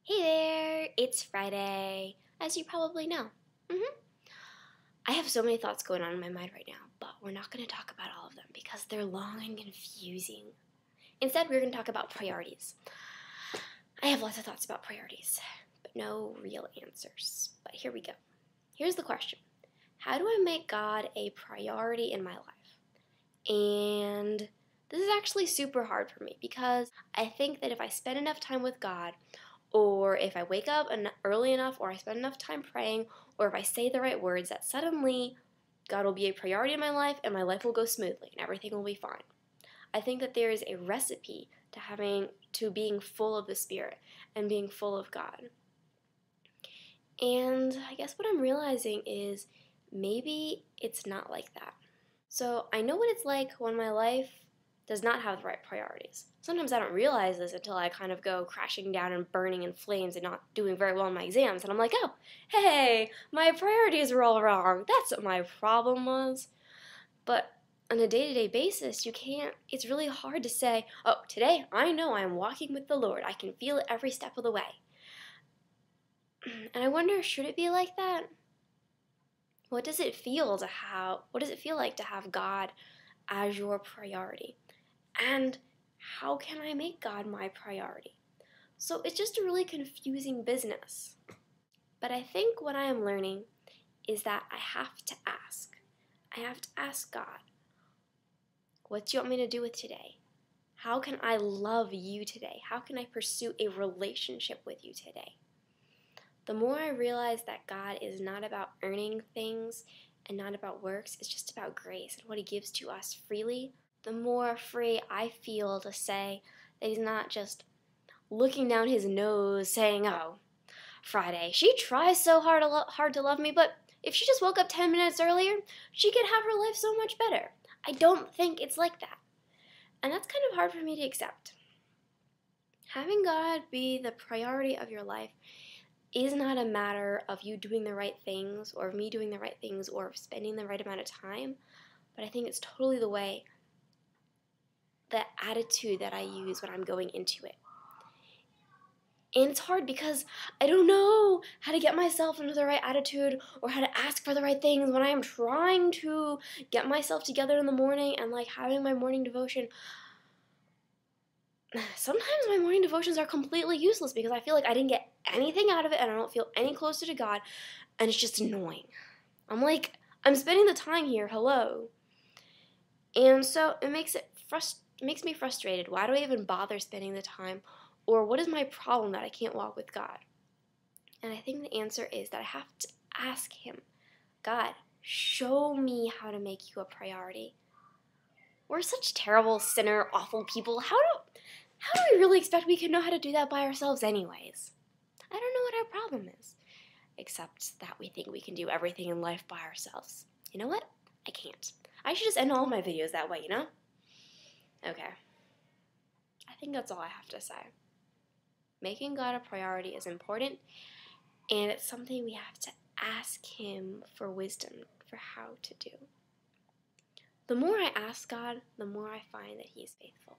Hey there, it's Friday, as you probably know. I have so many thoughts going on in my mind right now, but we're not going to talk about all of them because they're long and confusing. Instead, we're going to talk about priorities. I have lots of thoughts about priorities, but no real answers. But here we go. Here's the question. How do I make God a priority in my life? And this is actually super hard for me because I think that if I spend enough time with God, or if I wake up early enough, or I spend enough time praying, or if I say the right words, that suddenly God will be a priority in my life and my life will go smoothly and everything will be fine. I think that there is a recipe to being full of the Spirit and being full of God. And I guess what I'm realizing is maybe it's not like that. So I know what it's like when my life does not have the right priorities. Sometimes I don't realize this until I kind of go crashing down and burning in flames and not doing very well in my exams. And I'm like, oh, hey, my priorities are all wrong. That's what my problem was. But on a day-to-day basis, it's really hard to say, oh, today I know I'm walking with the Lord. I can feel it every step of the way. And I wonder, should it be like that? What does it feel like to have God as your priority? And how can I make God my priority? So it's just a really confusing business. But I think what I am learning is that I have to ask. I have to ask God, what do you want me to do with today? How can I love you today? How can I pursue a relationship with you today? The more I realize that God is not about earning things and not about works, it's just about grace and what He gives to us freely, the more free I feel to say that He's not just looking down His nose saying, oh, Friday, she tries so hard to love me, but if she just woke up 10 minutes earlier, she could have her life so much better. I don't think it's like that. And that's kind of hard for me to accept. Having God be the priority of your life is not a matter of you doing the right things or of me doing the right things or of spending the right amount of time, but I think it's totally the attitude that I use when I'm going into it. And it's hard because I don't know how to get myself into the right attitude or how to ask for the right things when I am trying to get myself together in the morning and having my morning devotion. Sometimes my morning devotions are completely useless because I feel like I didn't get anything out of it and I don't feel any closer to God, and it's just annoying. I'm spending the time here, hello. And so it makes me frustrated. Why do I even bother spending the time? Or what is my problem that I can't walk with God? And I think the answer is that I have to ask Him, God, show me how to make you a priority. We're such terrible, sinner, awful people. How do we really expect we can know how to do that by ourselves anyways? I don't know what our problem is, except that we think we can do everything in life by ourselves. You know what? I can't. I should just end all my videos that way, you know? Okay. I think that's all I have to say. Making God a priority is important, and it's something we have to ask Him for wisdom for how to do. The more I ask God, the more I find that He is faithful.